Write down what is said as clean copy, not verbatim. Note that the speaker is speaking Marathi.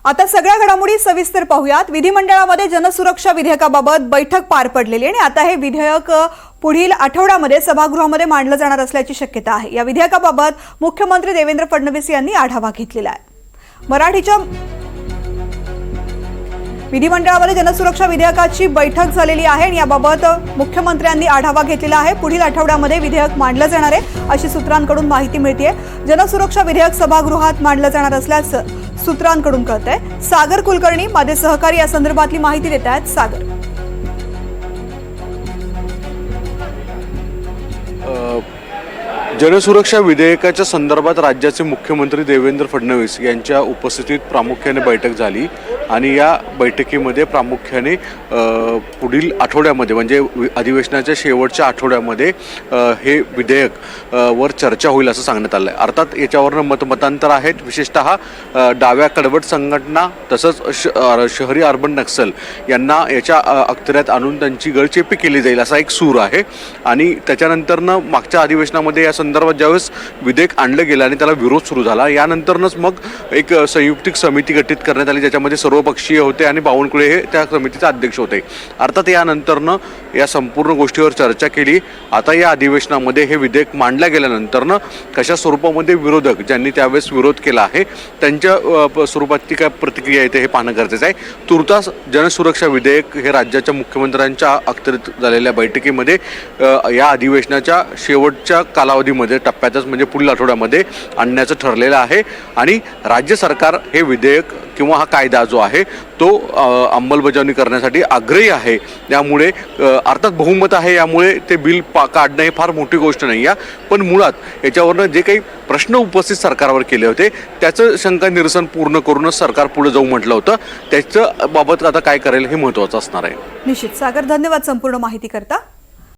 आता सगळ्या घडामोडी सविस्तर पाहूयात। विधिमंडळामध्ये जनसुरक्षा विधेयकाबाबत बैठक पार पडलेली आणि आता हे विधेयक पुढील आठवड्यामध्ये सभागृहामध्ये मांडलं जाणार असल्याची शक्यता आहे। या विधेयकाबाबत मुख्यमंत्री देवेंद्र फडणवीस यांनी आढावा घेतलेला आहे। मराठीच्या विधिमंडळामध्ये जनसुरक्षा विधेयकाची बैठक झालेली आहे आणि याबाबत मुख्यमंत्र्यांनी आढावा घेतलेला आहे। पुढील आठवड्यामध्ये विधेयक मांडलं जाणार आहे अशी सूत्रांकडून माहिती मिळते। जनसुरक्षा विधेयक सभागृहात मांडलं जाणार असल्याचं सूत्रांकडून कळतंय। सागर कुलकर्णी माझे सहकारी या संदर्भातली माहिती देत आहेत। सागर, जनसुरक्षा विधेयकाच्या संदर्भात राज्याचे मुख्यमंत्री देवेंद्र फडणवीस यांच्या उपस्थितीत प्रामुख्याने बैठक झाली आणि या बैठकीमध्ये प्रामुख्याने पुढील आठवड्यामध्ये म्हणजे अधिवेशनाच्या शेवटच्या आठवड्यामध्ये हे विधेयक वर चर्चा होईल असं सांगण्यात आलं आहे। अर्थात याच्यावरनं मतमतांतर आहेत। विशेषतः डाव्या कडवट संघटना तसंच शहरी अर्बन नक्सल यांना याच्या अखत्यारीत आणून त्यांची गळचेपी केली जाईल असा एक सूर आहे आणि त्याच्यानंतरनं मागच्या अधिवेशनामध्ये या संदर्भात ज्यावेळेस विधेयक आणलं गेलं आणि त्याला विरोध सुरू झाला, यानंतरच मग एक संयुक्तिक समिती गठीत करण्यात आली ज्याच्यामध्ये सर्वपक्षीय होते आणि बावनकुळे हे त्या समितीचे अध्यक्ष होते। अर्थात यानंतरनं या संपूर्ण गोष्टीवर चर्चा केली। आता या अधिवेशनामध्ये हे विधेयक मांडल्या गेल्यानंतरनं कशा स्वरूपामध्ये विरोधक ज्यांनी त्यावेळेस विरोध केला आहे त्यांच्या स्वरूपाची काय प्रतिक्रिया येते हे पाहणं गरजेचं आहे। तुर्तास जनसुरक्षा विधेयक हे राज्याच्या मुख्यमंत्र्यांच्या अखत्यारीत झालेल्या बैठकीमध्ये या अधिवेशनाच्या शेवटच्या कालावधीमध्ये टप्प्यातच म्हणजे पुढील आठवड्यामध्ये आणण्याचं ठरलेलं आहे आणि राज्य सरकार हे विधेयक किंवा हा कायदा जो आहे तो अंमलबजावणी करण्यासाठी आग्रही आहे। त्यामुळे अर्थात बहुमत आहे, यामुळे ते बिल काढणं हे फार मोठी गोष्ट नाही आहे। पण मुळात याच्यावरनं जे काही प्रश्न उपस्थित सरकारवर केले होते त्याचं शंका निरसन पूर्ण करूनच सरकार पुढे जाऊ म्हटलं होतं। त्याच्या बाबत आता काय करेल हे महत्त्वाचं असणार आहे। निश्चित सागर, धन्यवाद संपूर्ण माहिती करता।